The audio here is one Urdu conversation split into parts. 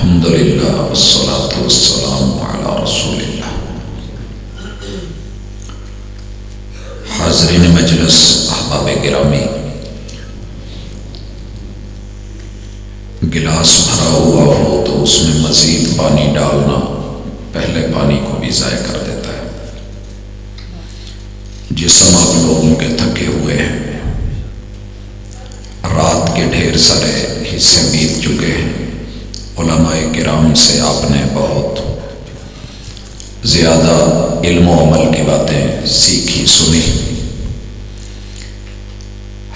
الحمدللہ والصلاة والسلام علی رسول اللہ۔ حاضرین مجلس، احباب گرامی، گلاس بھرا ہوا ہو تو اس میں مزید پانی ڈالنا پہلے پانی کو بھی ضائع کر دیتا ہے۔ جسم آپ لوگوں کے تھکے ہوئے ہیں، رات کے ڈھیر سارے حصے بیت چکے ہیں۔ علماء کرام سے آپ نے بہت زیادہ علم و عمل کی باتیں سیکھی سنی۔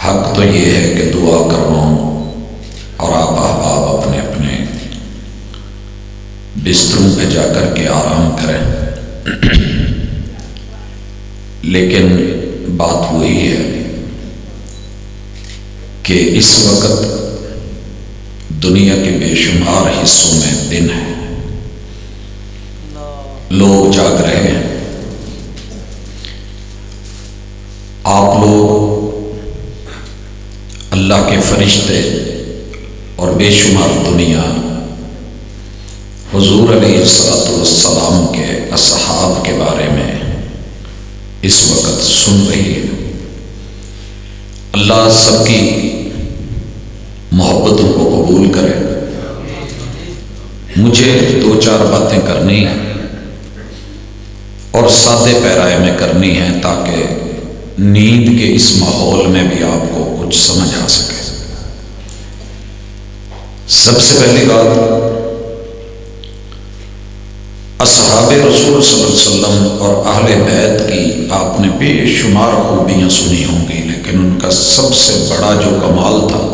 حق تو یہ ہے کہ دعا کرواؤں اور آپ احباب اپنے اپنے بستروں پہ جا کر کے آرام کریں، لیکن بات وہی ہے کہ اس وقت دنیا کے بے شمار حصوں میں دن ہے، لوگ جاگ رہے ہیں۔ آپ لوگ، اللہ کے فرشتے اور بے شمار دنیا حضور علیہ السلام کے اصحاب کے بارے میں اس وقت سن رہی ہے۔ اللہ سب کی محبتوں کو قبول کرے۔ مجھے دو چار باتیں کرنی ہیں اور سادے پیرائے میں کرنی ہیں تاکہ نیند کے اس ماحول میں بھی آپ کو کچھ سمجھ آ سکے۔ سب سے پہلی بات، اصحاب رسول صلی اللہ علیہ وسلم اور اہل بیت کی آپ نے بے شمار خوبیاں سنی ہوں گی، لیکن ان کا سب سے بڑا جو کمال تھا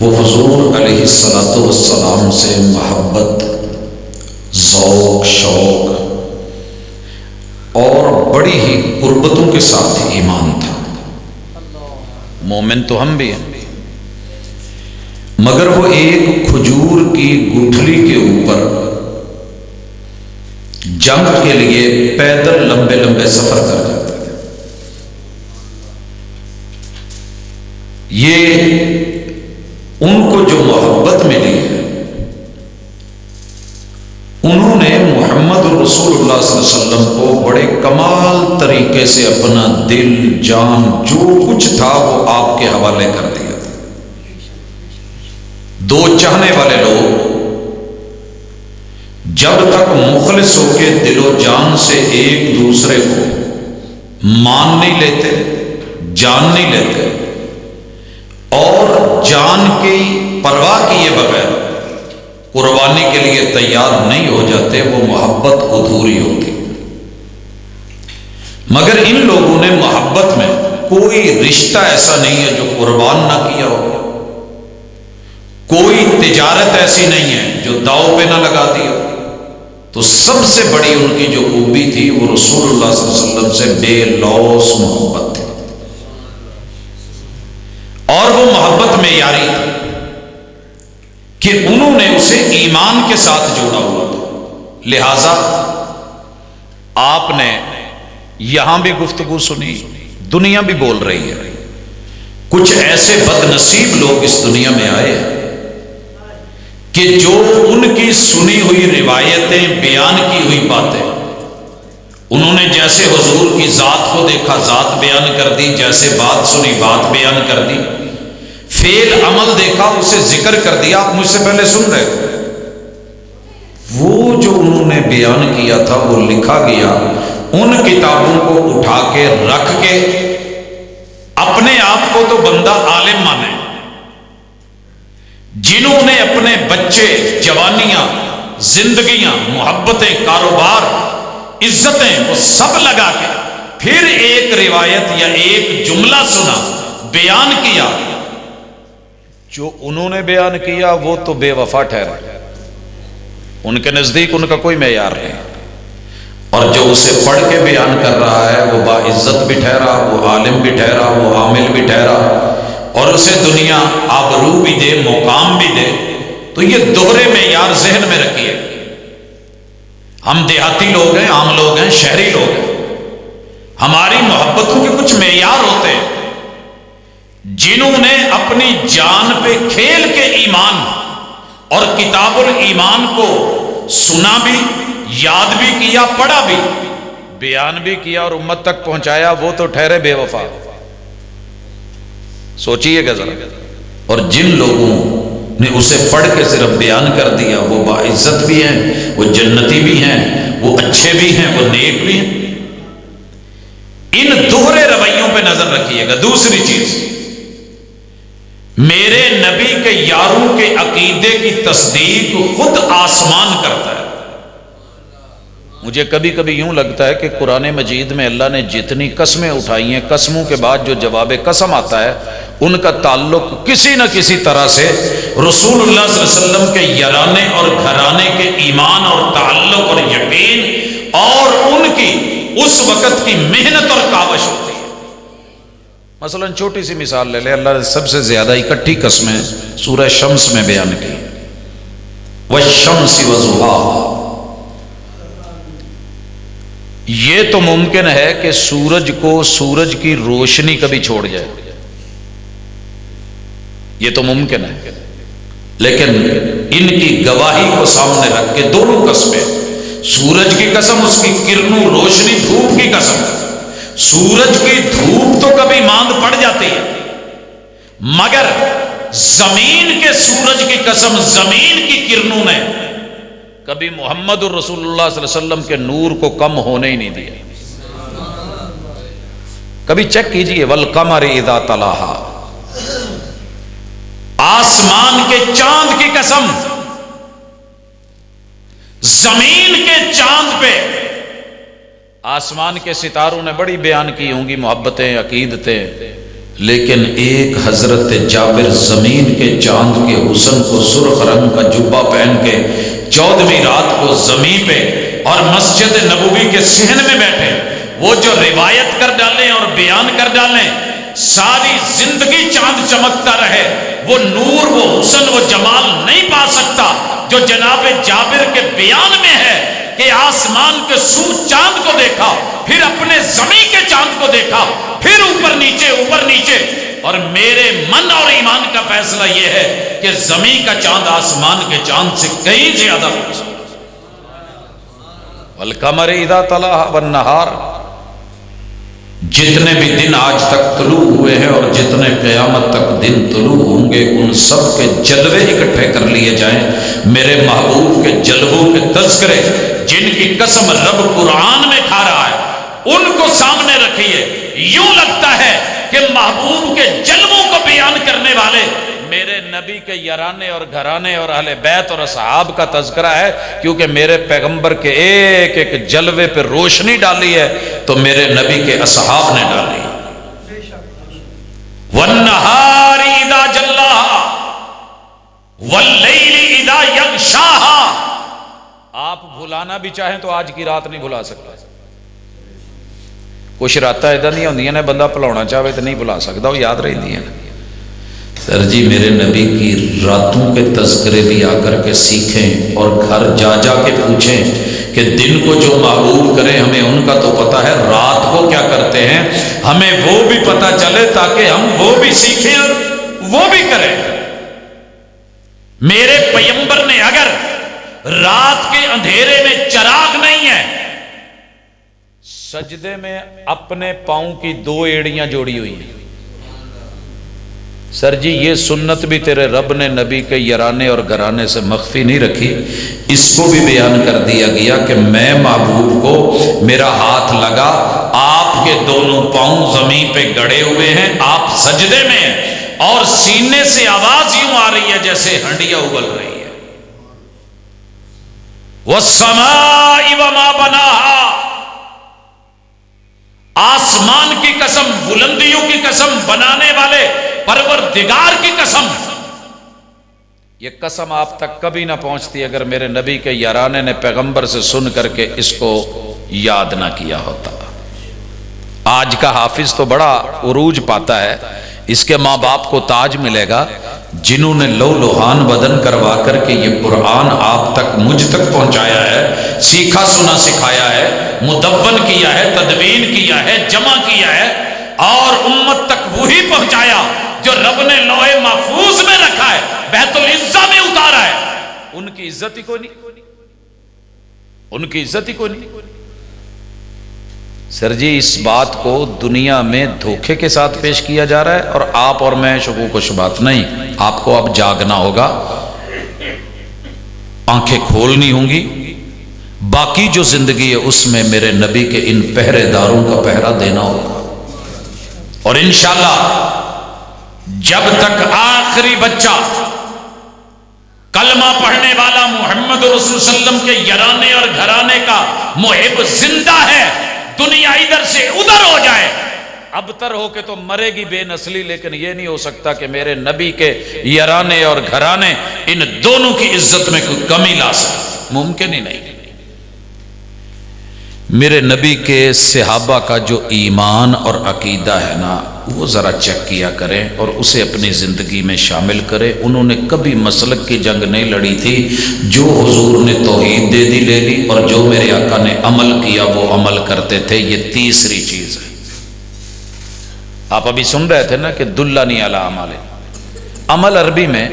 وہ حضور علیہ السلام سے محبت، ذوق، شوق اور بڑی ہی قربتوں کے ساتھ ایمان تھا۔ مومن تو ہم بھی ہیں، مگر وہ ایک کھجور کی گٹھلی کے اوپر جنگ کے لیے پیدل لمبے لمبے سفر کر جاتے تھے۔ یہ ان کو جو محبت ملی ہے، انہوں نے محمد رسول اللہ صلی اللہ علیہ وسلم کو بڑے کمال طریقے سے اپنا دل، جان، جو کچھ تھا وہ آپ کے حوالے کر دیا تھا۔ دو چاہنے والے لوگ جب تک مخلص ہو کے دل و جان سے ایک دوسرے کو مان نہیں لیتے، جان نہیں لیتے اور جان کی پرواہ کیے بغیر قربانی کے لیے تیار نہیں ہو جاتے، وہ محبت ادھوری ہوتی۔ مگر ان لوگوں نے محبت میں کوئی رشتہ ایسا نہیں ہے جو قربان نہ کیا ہو، کوئی تجارت ایسی نہیں ہے جو داؤ پہ نہ لگا دی ہو۔ تو سب سے بڑی ان کی جو خوبی تھی وہ رسول اللہ صلی اللہ علیہ وسلم سے بے لوث محبت تھی، اور وہ محبت معیاری تھی کہ انہوں نے اسے ایمان کے ساتھ جوڑا ہوا تھا۔ لہذا آپ نے یہاں بھی گفتگو سنی، دنیا بھی بول رہی ہے، کچھ ایسے بد نصیب لوگ اس دنیا میں آئے ہیں کہ جو ان کی سنی ہوئی روایتیں، بیان کی ہوئی باتیں، انہوں نے جیسے حضور کی ذات کو دیکھا ذات بیان کر دی، جیسے بات سنی بات بیان کر دی، فعل عمل دیکھا اسے ذکر کر دیا۔ آپ مجھ سے پہلے سن رہے تھے، وہ جو انہوں نے بیان کیا تھا وہ لکھا گیا، ان کتابوں کو اٹھا کے رکھ کے اپنے آپ کو تو بندہ عالم مانے، جنہوں نے اپنے بچے، جوانیاں، زندگیاں، محبتیں، کاروبار، عزتیں وہ سب لگا کے پھر ایک روایت یا ایک جملہ سنا، بیان کیا، جو انہوں نے بیان کیا وہ تو بے وفا ٹھہرا، ان کے نزدیک ان کا کوئی معیار نہیں، اور جو اسے پڑھ کے بیان کر رہا ہے وہ باعزت بھی ٹھہرا، وہ عالم بھی ٹھہرا، وہ عامل بھی ٹھہرا، اور اسے دنیا آبرو بھی دے، مقام بھی دے۔ تو یہ دوہرے معیار ذہن میں رکھیے۔ ہم دیہاتی لوگ ہیں، عام لوگ ہیں، شہری لوگ ہیں، ہماری محبتوں کے کچھ معیار ہوتے ہیں۔ جنہوں نے اپنی جان پہ کھیل کے ایمان اور کتاب الایمان کو سنا بھی، یاد بھی کیا، پڑھا بھی، بیان بھی کیا اور امت تک پہنچایا، وہ تو ٹھہرے بے وفا۔ سوچئے گا ذرا۔ اور جن لوگوں نے اسے پڑھ کے صرف بیان کر دیا وہ باعزت بھی ہیں، وہ جنتی بھی ہیں، وہ اچھے بھی ہیں، وہ نیک بھی ہیں۔ ان دوہرے رویوں پہ نظر رکھیے گا۔ دوسری چیز، میرے نبی کے یاروں کے عقیدے کی تصدیق خود آسمان کرتا ہے۔ مجھے کبھی کبھی یوں لگتا ہے کہ قرآن مجید میں اللہ نے جتنی قسمیں اٹھائی ہیں، قسموں کے بعد جو جواب قسم آتا ہے ان کا تعلق کسی نہ کسی طرح سے رسول اللہ صلی اللہ علیہ وسلم کے یارانے اور گھرانے کے ایمان اور تعلق اور یقین اور ان کی اس وقت کی محنت اور کاوش ہوتی ہے۔ مثلا چھوٹی سی مثال لے لے، اللہ نے سب سے زیادہ اکٹھی قسمیں سورہ شمس میں بیان کی، والشمس وضحاها۔ یہ تو ممکن ہے کہ سورج کو سورج کی روشنی کبھی چھوڑ جائے، یہ تو ممکن ہے، لیکن ان کی گواہی کو سامنے رکھ کے دونوں قسمیں، سورج کی قسم، اس کی کرنوں روشنی، دھوپ کی قسم، سورج کی دھوپ تو کبھی ماند پڑ جاتی ہے، مگر زمین کے سورج کی قسم، زمین کی کرنوں نے کبھی محمد الرسول اللہ صلی اللہ علیہ وسلم کے نور کو کم ہونے ہی نہیں دیا۔ کبھی چیک کیجئے، والقمر اذا تلاہا، آسمان کے چاند کی قسم، زمین کے چاند پہ، آسمان کے ستاروں نے بڑی بیان کی ہوں گی محبتیں، عقیدتیں، لیکن ایک حضرت جابر زمین کے چاند کے حسن کو سرخ رنگ کا جبہ پہن کے 14ویں رات کو زمین پہ اور مسجد نبوی کے صحن میں بیٹھے، وہ جو روایت کر ڈالیں اور بیان کر ڈالیں، ساری زندگی چاند چمکتا رہے، وہ نور، وہ حسن، وہ جمال نہیں پا سکتا جو جناب جابر کے بیان میں ہے کہ آسمان کے سو چاند کو دیکھا، پھر اپنے زمین کے چاند کو دیکھا، پھر اوپر نیچے، اور میرے من اور ایمان کا فیصلہ یہ ہے کہ زمین کا چاند آسمان کے چاند سے کہیں زیادہ خوبصورت۔ والقمر اذا تلاہا والنہار، جتنے بھی دن آج تک طلوع ہوئے ہیں اور جتنے قیامت تک دن طلوع ہوں گے، ان سب کے جلوے اکٹھے کر لیے جائیں، میرے محبوب کے جلووں کے تذکرے جن کی قسم رب قرآن میں کھا رہا ہے، ان کو سامنے رکھیے۔ یوں لگتا ہے کہ محبوب کے جلووں کو بیان کرنے والے میرے نبی کے یارانے اور گھرانے اور اہل بیت اور اصحاب کا تذکرہ ہے، کیونکہ میرے پیغمبر کے ایک ایک جلوے پہ روشنی ڈالی ہے تو میرے نبی کے اصحاب نے ڈالی ہے۔ وَالنَّهَارِ إِذَا جَلَّاهَا وَاللَّيْلِ إِذَا يَغْشَاهَا۔ آپ بھلانا بھی چاہیں تو آج کی رات نہیں بھلا سکتا۔ کچھ راتاں ادھر نہیں ہوندیاں نے بندہ بھلانا چاہے تو نہیں بھلا سکتا، وہ یاد رہتی ہیں۔ سر جی میرے نبی کی راتوں کے تذکرے بھی آ کر کے سیکھیں اور گھر جا جا کے پوچھیں کہ دن کو جو معبود کرے ہمیں ان کا تو پتہ ہے، رات کو کیا کرتے ہیں ہمیں وہ بھی پتہ چلے تاکہ ہم وہ بھی سیکھیں اور وہ بھی کریں۔ میرے پیغمبر نے اگر رات کے اندھیرے میں چراغ نہیں ہے، سجدے میں اپنے پاؤں کی 2 ایڑیاں جوڑی ہوئی ہیں۔ سر جی یہ سنت بھی تیرے رب نے نبی کے یارانے اور گھرانے سے مخفی نہیں رکھی، اس کو بھی بیان کر دیا گیا کہ میں محبوب کو میرا ہاتھ لگا، آپ کے دونوں پاؤں زمین پہ گڑے ہوئے ہیں، آپ سجدے میں ہیں اور سینے سے آواز یوں آ رہی ہے جیسے ہنڈیاں اگل رہی ہے۔ وَالسَّمَاءِ وَمَا بَنَاهَا، آسمان کی قسم، بلندیوں کی قسم، بنانے والے پروردگار کی قسم۔ یہ قسم آپ تک کبھی نہ پہنچتی اگر میرے نبی کے یارانے نے پیغمبر سے سن کر کے اس کو یاد نہ کیا ہوتا۔ آج کا حافظ تو بڑا عروج پاتا ہے، اس کے ماں باپ کو تاج ملے گا جنہوں نے لو لوہان بدن کروا کر کے یہ قرآن آپ تک، مجھ تک پہنچایا ہے، سیکھا سنا سکھایا ہے، مدون کیا ہے، تدوین کیا ہے، جمع کیا ہے، اور امت تک وہی پہنچایا جو رب نے لوح محفوظ میں رکھا ہے، بیت العزہ میں اتارا ہے۔ کی عزت ہی کوئی نہیں، ان کی عزت ہی کوئی نہیں۔ سر جی اس بات کو دنیا میں دھوکے کے ساتھ پیش کیا جا رہا ہے، اور آپ اور میں شکوک و شبہات نہیں، آپ کو اب جاگنا ہوگا، آنکھیں کھولنی ہوں گی۔ باقی جو زندگی ہے اس میں میرے نبی کے ان پہرے داروں کا پہرا دینا ہوگا، اور انشاءاللہ جب تک آخری بچہ کلمہ پڑھنے والا محمد رسول صلی اللہ علیہ وسلم کے یارانے اور گھرانے کا محب زندہ ہے، دنیا ادھر سے ادھر ہو جائے، ابتر ہو کے تو مرے گی بے نسلی، لیکن یہ نہیں ہو سکتا کہ میرے نبی کے یارانے اور گھرانے ان دونوں کی عزت میں کوئی کمی لا سکے، ممکن ہی نہیں۔ میرے نبی کے صحابہ کا جو ایمان اور عقیدہ ہے نا، وہ ذرا چیک کیا کریں اور اسے اپنی زندگی میں شامل کریں۔ انہوں نے کبھی مسلک کی جنگ نہیں لڑی تھی، جو حضور نے توحید دے دی لے لی، اور جو میرے آقا نے عمل کیا وہ عمل کرتے تھے۔ یہ تیسری چیز ہے۔ آپ ابھی سن رہے تھے نا کہ دلانی علی عمل، عمل عربی میں،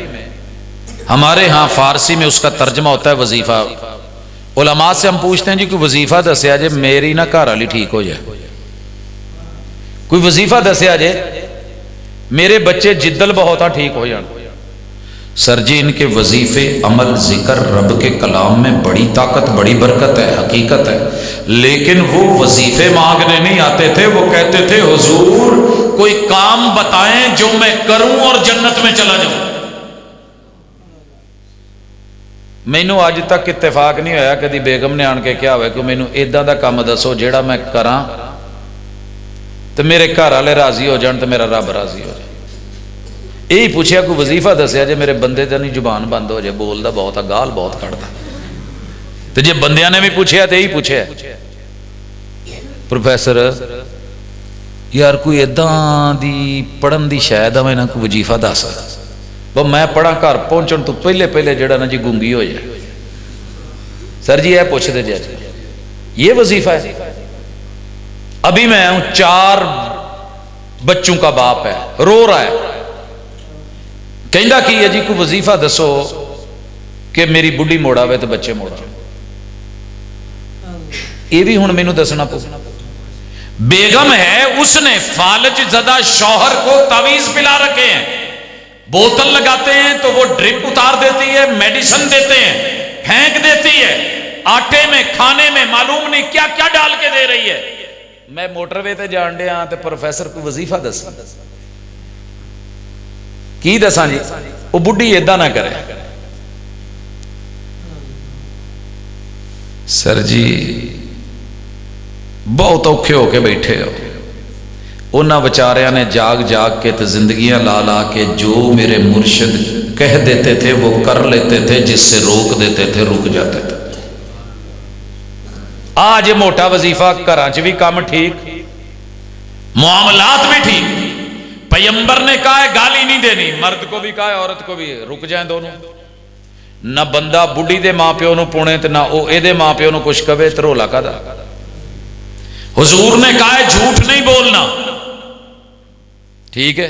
ہمارے ہاں فارسی میں اس کا ترجمہ ہوتا ہے وظیفہ۔ علماء سے ہم پوچھتے ہیں جی کوئی وظیفہ دسیا جے میری نہ گھر والی ٹھیک ہو جائے، کوئی وظیفہ دسیا جے میرے بچے جدل بہت ٹھیک ہو جان۔ سر جی ان کے وظیفے، عمل، ذکر، رب کے کلام میں بڑی طاقت، بڑی برکت ہے، حقیقت ہے، لیکن وہ وظیفے مانگنے نہیں آتے تھے، وہ کہتے تھے حضور کوئی کام بتائیں جو میں کروں اور جنت میں چلا جاؤں۔ مینوں اج تک اتفاق نہیں ہویا کدی بیگم نے آن کے کیا ہوئے کہ مینوں ایداں دا کام دسو جیڑا میں کراں تو میرے گھر والے راضی ہو جان تو میرا رب راضی ہو جائے۔ یہی پوچھیا کوئی وظیفہ دسیا جے میرے بندے تے نہیں زبان بند ہو جائے، بولدا بہت ہے، گال بہت کڑدا۔ تو جے بندیاں نے بھی پوچھیا تو یہی پوچھیا پروفیسر یار کوئی ایداں دی پڑھن دی شاید میں نہ کوئی وظیفہ دس، وہ میں پڑھا گھر پہنچن تو پہلے جڑا نا جی گونگی ہو جائے۔ سر جی یہ پوچھ دے جی یہ وظیفہ ہے؟ ابھی میں ہوں 4 بچوں کا باپ ہے، رو رہا ہے، کہندا کی ہے جی کوئی وظیفہ دسو کہ میری بڈھی موڑا ہوئے تو بچے موڑا۔ یہ بھی ہوں مینوں دسنا پو۔ بیگم ہے، اس نے فالج زدہ شوہر کو تعویذ پلا رکھے ہیں، بوتل لگاتے ہیں تو وہ ڈرپ اتار دیتی ہے، میڈیسن دیتے ہیں، پھینک دیتی ہے، آٹے میں کھانے میں معلوم نہیں کیا کیا ڈال کے دے رہی ہے۔ میں موٹر وے تے جان دیا ہاں تے پروفیسر کو وظیفہ دس کی دساں جی وہ بڈھی ایداں نہ کرے۔ سر جی بہت اوکھے ہو کے بیٹھے ہو، انہاں بچاریاں نے جاگ کے تو زندگیاں لا کے جو میرے مرشد کہہ دیتے تھے وہ کر لیتے تھے، جس سے روک دیتے تھے رک جاتے تھے۔ آج موٹا وظیفہ گھراں بھی کام ٹھیک، معاملات بھی ٹھیک۔ پیغمبر نے کہا ہے گالی نہیں دینی، مرد کو بھی کہا ہے عورت کو بھی، رک جائیں دونوں۔ نہ بندہ بڈھی دے ماں پیو نو پونے تے نہ او اے دے ماں پیو نو کچھ کہے تے رولا کدا۔ حضور نے کہا ہے جھوٹ نہیں بولنا، ٹھیک ہے؟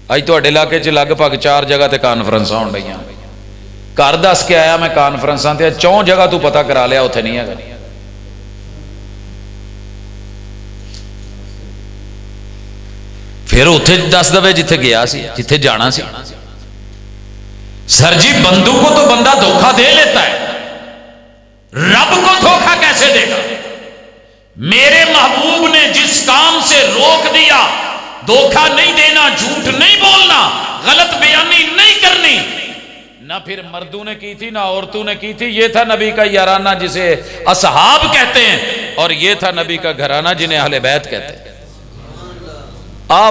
اج تہاڈے علاقے چ لگ بھگ 4 جگہ تے کانفرنساں ہون رہیاں، گھر دس کے آیا میں کانفرنساں تے 4 جگہ تو پتہ کرا لیا اوتھے نہیں ہے۔ پھر اتنے دس دے جتھے گیا سی، جتھے جانا سی۔ سر جی بندوں کو تو بندہ دھوکہ دے لیتا ہے، رب کو دھوکہ کیسے دے گا؟ میرے محبوب نے جس کام سے روک دیا، دھوکہ نہیں دینا، جھوٹ نہیں بولنا، غلط بیانی نہیں کرنی، نہ پھر مردوں نے کی تھی نہ عورتوں نے کی تھی۔ یہ تھا نبی کا یارانہ جسے اصحاب کہتے ہیں، اور یہ تھا نبی کا گھرانہ جنہیں اہل بیت کہتے ہیں۔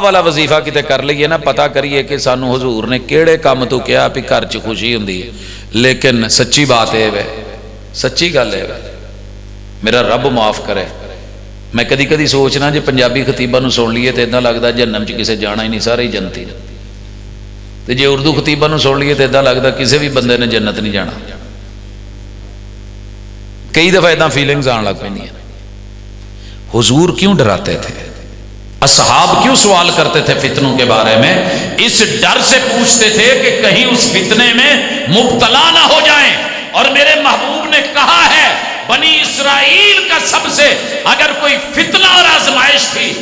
والا وظیفہ کتے کر لئیے نا، پتا کریے کہ سانو حضور نے کیڑے کام تو کیا پی گھر چ خوشی ہوندی ہے، لیکن سچی بات ہے سچی گل ہے، میرا رب معاف کرے۔ میں کدی کدی سوچنا جی پنجابی خطیبہ نو سن لیے تو اتنا لگتا جہنم چ کسے جانا ہی نہیں، سارے ہی جنتی، تو جی اردو خطیبہ نو سن لیے تو اتنا لگتا کسے بھی بندے نے جنت نہیں جانا۔ کئی دفعہ اتنا فیلنگز آن لگ پہ۔ حضور کیوں ڈراتے تھے؟ اصحاب کیوں سوال کرتے تھے فتنوں کے بارے میں؟ اس ڈر سے پوچھتے تھے کہ کہیں اس فتنے میں مبتلا نہ ہو جائیں، اور میرے محبوب نے کہا ہے بنی اسرائیل کا سب سے اگر کوئی فتنہ اور آزمائش تھی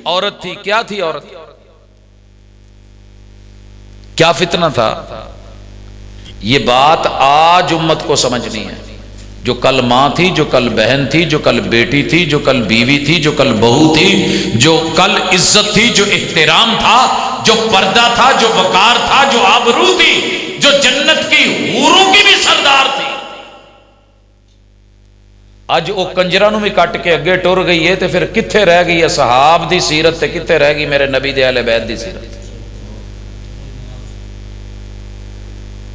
عورت تھی. کیا تھی عورت؟ کیا فتنہ تھا؟ یہ بات آج امت کو سمجھنی ہے. جو کل ماں تھی، جو کل بہن تھی، جو کل بیٹی تھی، جو کل بیوی تھی، جو کل بہو تھی، جو کل عزت تھی، جو احترام تھا، جو پردہ تھا، جو وقار تھا، جو آبرو تھی، جو جنت کی حوروں کی بھی سردار تھی، اج وہ کنجراں بھی کٹ کے اگے ٹر گئی ہے. تے پھر کتھے رہ گئی ہے صحاب دی سیرت، تے کتھے رہ گئی میرے نبی دے اہل بیت دی سیرت؟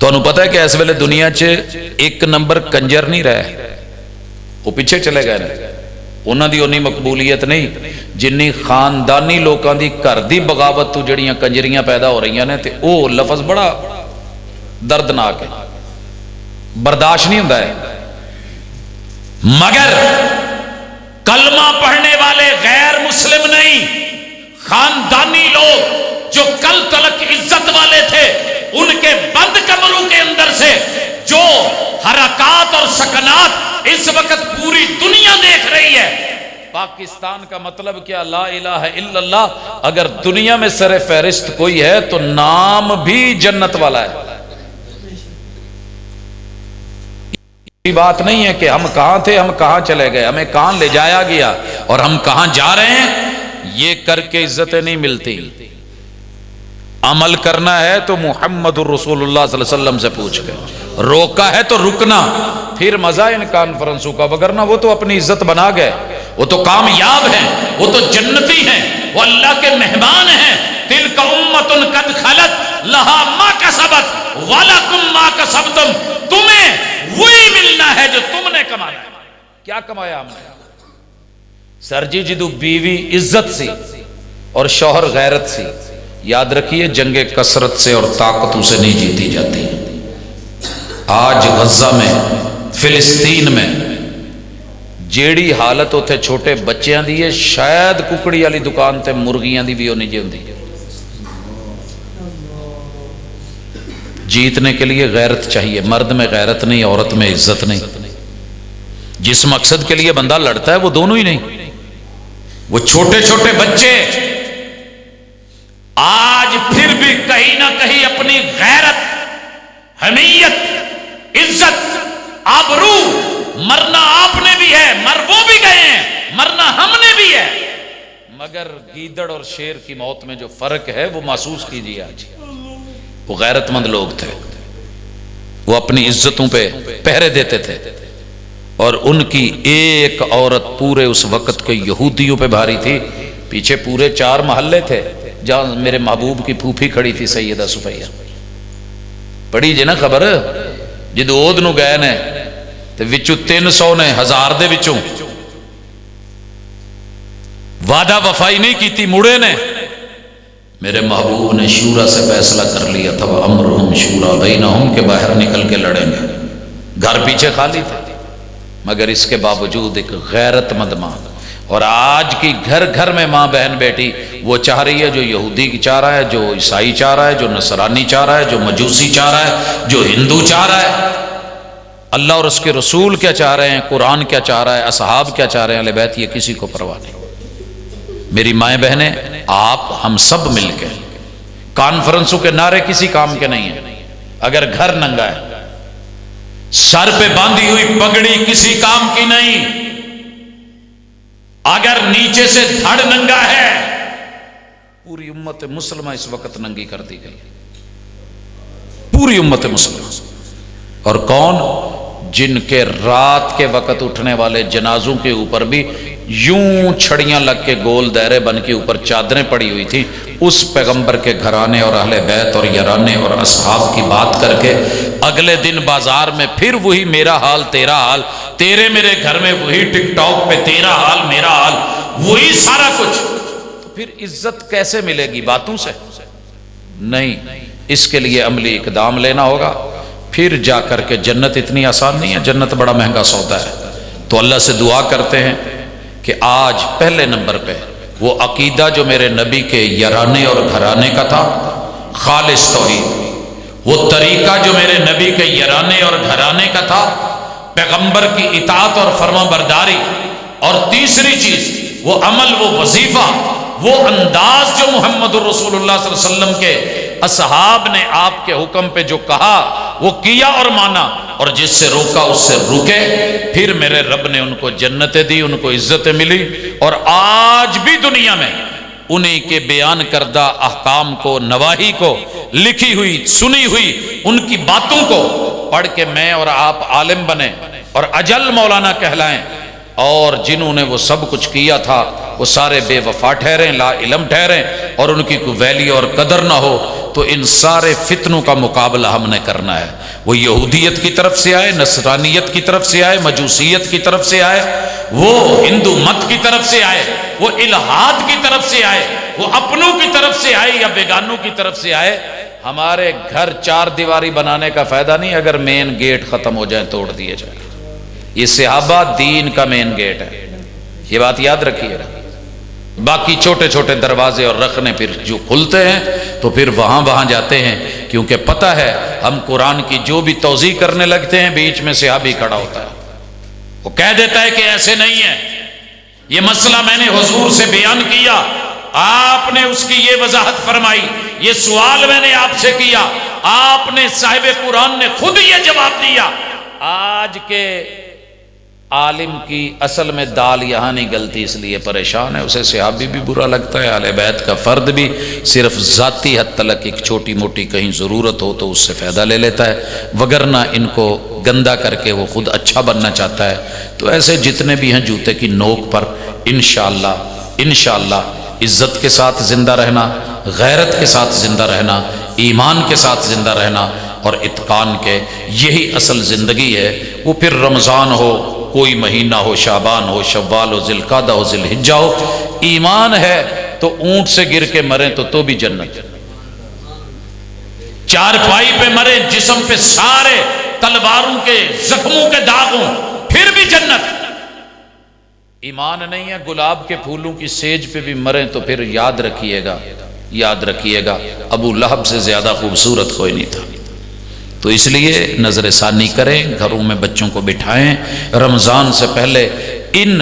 تانوں پتہ ہے کہ اس ویلے دنیا 'چ ایک نمبر کنجر نہیں رہے، وہ پیچھے چلے گئے نے. انہاں دی اونی مقبولیت نہیں جنی خاندانی لوکاں دی گھر دی بغاوت تو جڑیاں کنجریاں پیدا ہو رہی ہیں تے او لفظ بڑا دردناک ہے، برداشت نہیں ہوندا ہے. مگر کلمہ پڑھنے والے غیر مسلم نہیں، خاندانی لوگ جو کل تلک عزت والے تھے، ان کے بند کمروں کے اندر سے جو حرکات اور سکنات اس وقت پوری دنیا دیکھ رہی ہے. پاکستان کا مطلب کیا؟ لا الہ الا اللہ. اگر دنیا میں سر فہرست کوئی ہے تو نام بھی جنت والا ہے. یہ بات نہیں ہے کہ ہم کہاں تھے، ہم کہاں چلے گئے، ہمیں کہاں لے جایا گیا اور ہم کہاں جا رہے ہیں. یہ کر کے عزتیں نہیں ملتی. عمل کرنا ہے تو محمد الرسول اللہ صلی اللہ علیہ وسلم سے پوچھ کے، روکا ہے تو رکنا. پھر مزہ ان کانفرنسوں کا، وگرنہ وہ تو اپنی عزت بنا گئے، وہ تو کامیاب ہیں، وہ تو جنتی ہیں، وہ اللہ کے مہمان ہیں. تلک امۃ قد خلت لہا ما کسبت ولکم ما کسبتم. تمہیں وہی ملنا ہے جو تم نے کمایا. کیا کمایا ہم نے؟ سر جی جدو بیوی عزت سی اور شوہر غیرت سی، یاد رکھیے جنگ کثرت سے اور طاقتوں سے نہیں جیتی جاتی. آج غزہ میں، فلسطین میں جیڑی حالت ہوتے چھوٹے بچیاں دی ہے، شاید ککڑی والی دکان تے مرغیاں دی بھی ہونی چاہیے. جیتنے کے لیے غیرت چاہیے. مرد میں غیرت نہیں، عورت میں عزت نہیں. جس مقصد کے لیے بندہ لڑتا ہے وہ دونوں ہی نہیں. وہ چھوٹے چھوٹے بچے آج پھر بھی کہیں نہ کہیں اپنی غیرت، حمیت، عزت، آبرو، مرنا آپ نے بھی ہے، مر وہ بھی گئے ہیں، مرنا ہم نے بھی ہے. مگر گیدڑ اور شیر کی موت میں جو فرق ہے وہ محسوس کیجیے. آج وہ غیرت مند لوگ تھے، وہ اپنی عزتوں پہ پہرے دیتے تھے. اور ان کی ایک عورت پورے اس وقت کے یہودیوں پہ بھاری تھی. پیچھے پورے 4 محلے تھے جہاں میرے محبوب کی پھوپھی کھڑی تھی سیدہ صفیہ. پڑھی جی نا خبر، جدو اود نو گئے نے تے وچوں 300 نے 1000 دے وچوں وعدہ وفائی نہیں کیتی، مڑے نے. میرے محبوب نے شورا سے فیصلہ کر لیا تھا، امرہم شورا بینہم، کہ باہر نکل کے لڑیں گے. گھر پیچھے خالی تھے، مگر اس کے باوجود ایک غیرت مند ماں. اور آج کی گھر گھر میں ماں بہن بیٹی وہ چاہ رہی ہے جو یہودی کی چاہ رہا ہے، جو عیسائی چاہ رہا ہے، جو نصرانی چاہ رہا ہے، جو مجوسی چاہ رہا ہے، جو ہندو چاہ رہا ہے. اللہ اور اس کے رسول کیا چاہ رہے ہیں، قرآن کیا چاہ رہا ہے، اصحاب کیا چاہ رہے ہیں، اہل بیت، یہ کسی کو پرواہ نہیں. میری مائیں بہنیں، آپ ہم سب مل کے، کانفرنسوں کے نعرے کسی کام کے نہیں ہیں. اگر گھر ننگا ہے، سر پہ باندھی ہوئی پگڑی کسی کام کی نہیں. اگر نیچے سے دھڑ ننگا ہے، پوری امت مسلمہ اس وقت ننگی کر دی گئی، پوری امت مسلمہ. اور کون؟ جن کے رات کے وقت اٹھنے والے جنازوں کے اوپر بھی یوں چھڑیاں لگ کے گول دائرے بن کے اوپر چادریں پڑی ہوئی تھی، اس پیغمبر کے گھرانے اور اہل بیت اور یارانے اور اصحاب کی بات کر کے اگلے دن بازار میں پھر وہی میرا حال تیرا حال، تیرے میرے گھر میں وہی ٹک ٹاک پہ تیرا حال میرا حال، وہی سارا کچھ. تو پھر عزت کیسے ملے گی؟ باتوں سے نہیں. اس کے لیے عملی اقدام لینا ہوگا. پھر جا کر کے جنت اتنی آسان نہیں ہے، جنت بڑا مہنگا سودا ہے. تو اللہ سے دعا کرتے ہیں کہ آج پہلے نمبر پہ وہ عقیدہ جو میرے نبی کے یارانے اور گھرانے کا تھا، خالص توحید، وہ طریقہ جو میرے نبی کے یرانے اور گھرانے کا تھا، پیغمبر کی اطاعت اور فرما برداری، اور تیسری چیز وہ عمل، وہ وظیفہ، وہ انداز جو محمد الرسول اللہ صلی اللہ علیہ وسلم کے اصحاب نے آپ کے حکم پہ جو کہا وہ کیا اور مانا، اور جس سے روکا اس سے رکے، پھر میرے رب نے ان کو جنتیں دی، ان کو عزتیں ملی، اور آج بھی دنیا میں انہی کے بیان کردہ احکام کو، نواہی کو، لکھی ہوئی سنی ہوئی ان کی باتوں کو پڑھ کے میں اور آپ عالم بنے اور اجل مولانا کہلائیں، اور جنہوں نے وہ سب کچھ کیا تھا وہ سارے بے وفا ٹھہریں، لا علم ٹھہریں، اور ان کی کوئی ویلیو اور قدر نہ ہو، تو ان سارے فتنوں کا مقابلہ ہم نے کرنا ہے۔ وہ یہودیت کی طرف سے آئے، نصرانیت کی طرف سے آئے، مجوسیت کی طرف سے آئے، وہ ہندو مت کی طرف سے آئے، وہ الہاد کی طرف سے آئے، وہ اپنوں کی طرف سے آئے یا بیگانوں کی طرف سے آئے، ہمارے گھر چار دیواری بنانے کا فائدہ نہیں اگر مین گیٹ ختم ہو جائیں، توڑ دیے جائیں۔ یہ صحابہ دین کا مین گیٹ ہے، یہ بات یاد رکھیے گا۔ باقی چھوٹے چھوٹے دروازے اور رخنے پھر جو کھلتے ہیں تو پھر وہاں جاتے ہیں، کیونکہ پتہ ہے ہم قرآن کی جو بھی توضیح کرنے لگتے ہیں بیچ میں صحابی کھڑا ہوتا ہے، وہ کہہ دیتا ہے کہ ایسے نہیں ہے، یہ مسئلہ میں نے حضور سے بیان کیا، آپ نے اس کی یہ وضاحت فرمائی، یہ سوال میں نے آپ سے کیا، آپ نے صاحب قرآن نے خود یہ جواب دیا۔ آج کے عالم کی اصل میں دال یہاں نہیں گلتی، اس لیے پریشان ہے، اسے صحابی بھی برا لگتا ہے، اہل بیت کا فرد بھی، صرف ذاتی حد تلک ایک چھوٹی موٹی کہیں ضرورت ہو تو اس سے فائدہ لے لیتا ہے، وگرنہ ان کو گندا کر کے وہ خود اچھا بننا چاہتا ہے۔ تو ایسے جتنے بھی ہیں جوتے کی نوک پر انشاءاللہ عزت کے ساتھ زندہ رہنا، غیرت کے ساتھ زندہ رہنا، ایمان کے ساتھ زندہ رہنا اور اتقان کے، یہی اصل زندگی ہے۔ وہ پھر رمضان ہو، کوئی مہینہ ہو، شعبان ہو، شوال ہو، ذوالقعدہ ہو، ذی الحجہ ہو، ایمان ہے تو اونٹ سے گر کے مریں تو بھی جنت، چارپائی پہ مریں جسم پہ سارے تلواروں کے زخموں کے داغوں، پھر بھی جنت۔ ایمان نہیں ہے گلاب کے پھولوں کی سیج پہ بھی مریں تو پھر یاد رکھیے گا ابو لہب سے زیادہ خوبصورت کوئی نہیں تھا۔ تو اس لیے نظر ثانی کریں، گھروں میں بچوں کو بٹھائیں، رمضان سے پہلے ان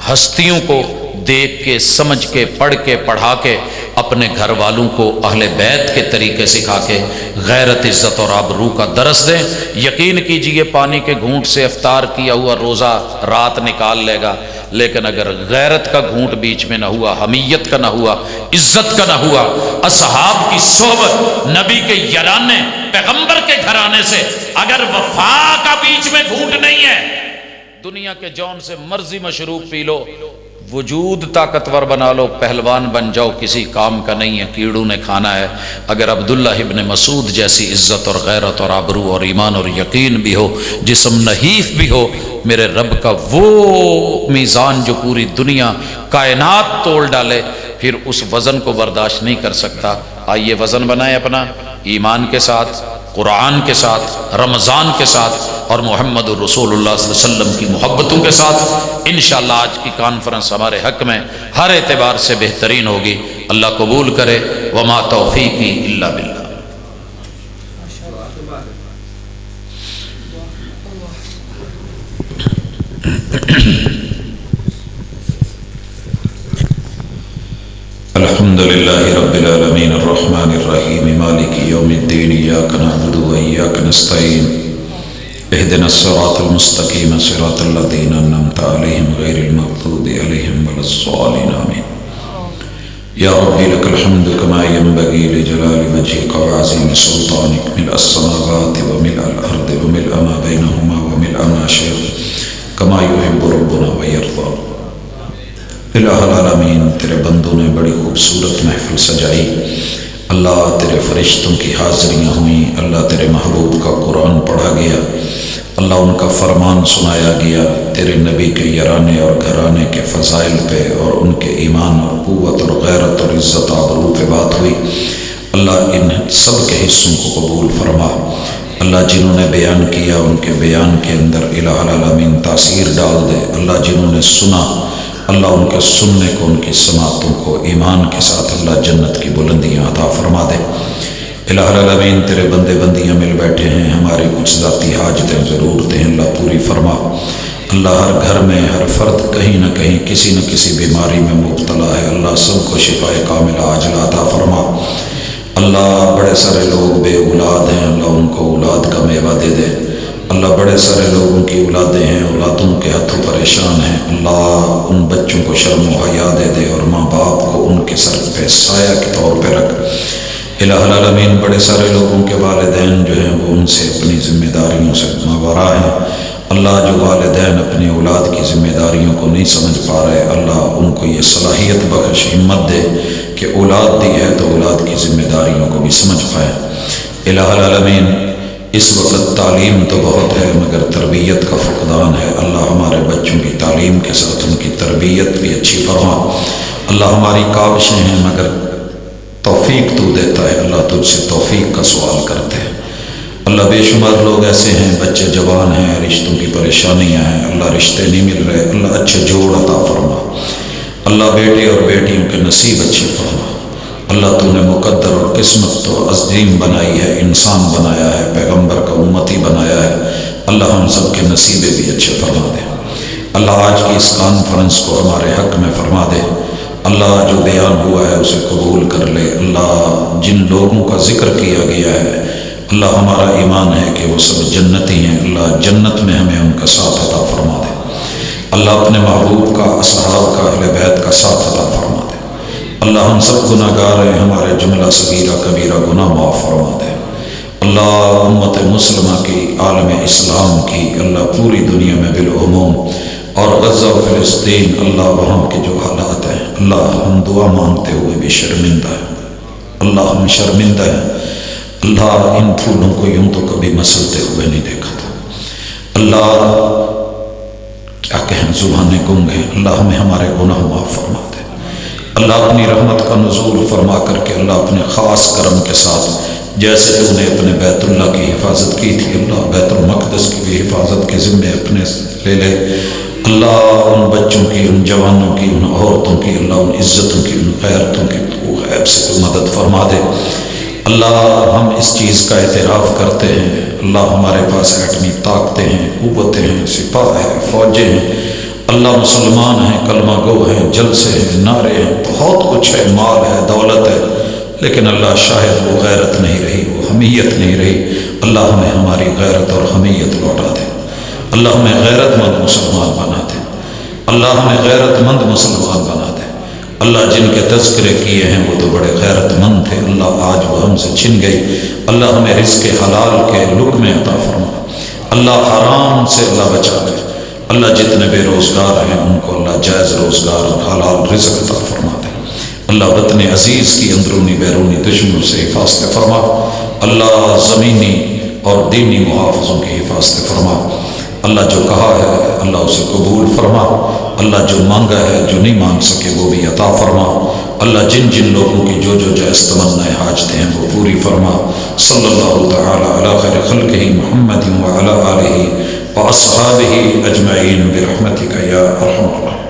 ہستیوں کو دیکھ کے، سمجھ کے، پڑھ کے، پڑھا کے اپنے گھر والوں کو اہل بیت کے طریقے سکھا کے غیرت، عزت اور آبرو کا درس دیں۔ یقین کیجئے پانی کے گھونٹ سے افطار کیا ہوا روزہ رات نکال لے گا، لیکن اگر غیرت کا گھونٹ بیچ میں نہ ہوا، حمیت کا نہ ہوا، عزت کا نہ ہوا، اصحاب کی صحبت، نبی کے یرانے، پیغمبر کے گھرانے سے اگر وفا کا بیچ میں گھونٹ نہیں ہے، دنیا کے جون سے مرضی مشروب پی لو، وجود طاقتور بنا لو، پہلوان بن جاؤ، کسی کام کا نہیں ہے، کیڑوں نے کھانا ہے۔ اگر عبداللہ ابن مسعود جیسی عزت اور غیرت اور آبرو اور ایمان اور یقین بھی ہو، جسم نحیف بھی ہو، میرے رب کا وہ میزان جو پوری دنیا کائنات تول ڈالے، پھر اس وزن کو برداشت نہیں کر سکتا۔ آئیے وزن بنائیں اپنا، ایمان کے ساتھ، قرآن کے ساتھ، رمضان کے ساتھ اور محمد الرسول اللہ صلی اللہ علیہ وسلم کی محبتوں کے ساتھ۔ انشاءاللہ آج کی کانفرنس ہمارے حق میں ہر اعتبار سے بہترین ہوگی، اللہ قبول کرے۔ وما توفیقی الا باللہ۔ الحمد للہ رب العالمین الرحمن الرحیم مالک یوم الدین ایاک نعبد و ایاک نستعین اہدنا الصراط المستقیم صراط الذین انعمت علیہم غیر المغضوب علیہم ولا الضالین آمین۔ یا ربی لک الحمد کما ینبغی لجلال وجهک وعظیم سلطانک، ملء السماوات وملء الارض وملء ما بینہما وملء ما شئت کما یحب ربنا ویرضی۔ الہ العالمین، تیرے بندوں نے بڑی خوبصورت محفل سجائی، اللہ تیرے فرشتوں کی حاضریاں ہوئیں، اللہ تیرے محبوب کا قرآن پڑھا گیا، اللہ ان کا فرمان سنایا گیا، تیرے نبی کے یرانے اور گھرانے کے فضائل پہ اور ان کے ایمان اور قوت اور غیرت اور عزت آبرو پہ بات ہوئی۔ اللہ ان سب کے حصوں کو قبول فرما، اللہ جنہوں نے بیان کیا ان کے بیان کے اندر الہ العالمین تاثیر ڈال دے، اللہ جنہوں نے سنا اللہ ان کے سننے کو، ان کی سماعتوں کو ایمان کے ساتھ اللہ جنت کی بلندیاں عطا فرما دے۔ الہ العالمین تیرے بندے بندیاں مل بیٹھے ہیں، ہماری کچھ ذاتی حاجتیں ضرورتیں اللہ پوری فرما۔ اللہ ہر گھر میں ہر فرد کہیں نہ کہیں کسی نہ کسی بیماری میں مبتلا ہے، اللہ سب کو شفاء کاملہ عاجلہ عطا فرما۔ اللہ بڑے سارے لوگ بے اولاد ہیں، اللہ ان کو اولاد کا میوہ دے دے۔ اللہ بڑے سارے لوگوں کی اولادیں ہیں، اولادوں کے ہاتھوں پریشان ہیں، اللہ ان بچوں کو شرم و حیا دے دے اور ماں باپ کو ان کے سر پہ سایہ کے طور پہ رکھ۔ الہ العالمین بڑے سارے لوگوں کے والدین جو ہیں وہ ان سے اپنی ذمہ داریوں سے ماورا ہیں، اللہ جو والدین اپنی اولاد کی ذمہ داریوں کو نہیں سمجھ پا رہے، اللہ ان کو یہ صلاحیت بخش، ہمت دے کہ اولاد دی ہے تو اولاد کی ذمہ داریوں کو بھی سمجھ پائے۔ الہ العالمین اس وقت تعلیم تو بہت ہے مگر تربیت کا فقدان ہے، اللہ ہمارے بچوں کی تعلیم کے ساتھ ان کی تربیت بھی اچھی فرما۔ اللہ ہماری کاوشیں ہیں مگر توفیق تو دیتا ہے، اللہ تجھ سے توفیق کا سوال کرتے ہیں۔ اللہ بے شمار لوگ ایسے ہیں، بچے جوان ہیں، رشتوں کی پریشانیاں ہیں، اللہ رشتے نہیں مل رہے، اللہ اچھے جوڑ عطا فرما۔ اللہ بیٹے اور بیٹیوں کے نصیب اچھے فرما۔ اللہ تو نے مقدر اور قسمت تو عظیم بنائی ہے، انسان بنایا ہے، پیغمبر کا امتی بنایا ہے، اللہ ہم سب کے نصیبے بھی اچھے فرما دے۔ اللہ آج کی اس کانفرنس کو ہمارے حق میں فرما دے، اللہ جو بیان ہوا ہے اسے قبول کر لے۔ اللہ جن لوگوں کا ذکر کیا گیا ہے اللہ ہمارا ایمان ہے کہ وہ سب جنتی ہیں، اللہ جنت میں ہمیں ان کا ساتھ عطا فرما دے۔ اللہ اپنے محبوب کا، اصحاب کا، اہل بیت کا ساتھ عطا فرما دے۔ اللہ ہم سب گناہ گار ہیں، ہمارے جملہ صغیرہ کبیرہ گناہ معاف فرما دے۔ اللہ امت مسلمہ کی، عالم اسلام کی، اللہ پوری دنیا میں بالعموم اور غزہ و فلسطین، اللہ وہاں کے جو حالات ہیں اللہ ہم دعا مانگتے ہوئے بھی شرمندہ ہیں، اللہ ہم شرمندہ ہیں۔ اللہ ان پھولوں کو یوں تو کبھی مسلتے ہوئے نہیں دیکھا تھا، اللہ کیا کہیں زبانیں گنگ ہیں، اللہ ہمیں ہمارے گناہ معاف فرما دے۔ اللہ اپنی رحمت کا نزول فرما کر کے اللہ اپنے خاص کرم کے ساتھ جیسے تو نے اپنے بیت اللہ کی حفاظت کی تھی، اللہ بیت المقدس کی بھی حفاظت کے ذمے اپنے لے لے۔ اللہ ان بچوں کی، ان جوانوں کی، ان عورتوں کی، اللہ ان عزتوں کی، ان غیرتوں کی تو غیب سے تو مدد فرما دے۔ اللہ ہم اس چیز کا اعتراف کرتے ہیں، اللہ ہمارے پاس ایٹمی طاقتیں ہیں، قوتیں ہیں، سپاہ ہیں، فوجیں ہیں، اللہ مسلمان ہیں، کلمہ گو ہیں، جلسے ہیں، نعرے ہیں، بہت کچھ ہے، مال ہے، دولت ہے، لیکن اللہ شاید وہ غیرت نہیں رہی، وہ حمیت نہیں رہی۔ اللہ ہمیں ہماری غیرت اور حمیت لوٹا دے، اللہ ہمیں غیرت مند مسلمان بنا دے، اللہ ہمیں غیرت مند مسلمان بنا دے۔ اللہ جن کے تذکرے کیے ہیں وہ تو بڑے غیرت مند تھے، اللہ آج وہ ہم سے چھن گئی، اللہ ہمیں رزق حلال کے لقمے عطا فرما، اللہ حرام سے اللہ بچا لے۔ اللہ جتنے بے روزگار ہیں ان کو اللہ جائز روزگار اور حلال رزق عطا فرما دے۔ اللہ وطن عزیز کی اندرونی بیرونی دشمنوں سے حفاظت فرما، اللہ زمینی اور دینی محافظوں کی حفاظت فرما۔ اللہ جو کہا ہے اللہ اسے قبول فرما، اللہ جو مانگا ہے جو نہیں مانگ سکے وہ بھی عطا فرما۔ اللہ جن جن لوگوں کی جو جائز تمنائیں حاجتیں ہیں وہ پوری فرما۔ صلی اللہ تعالی علی خیر خلقہ محمد وعلی آلہ واصحابہ اجمعین برحمتک یا ارحم الراحمین۔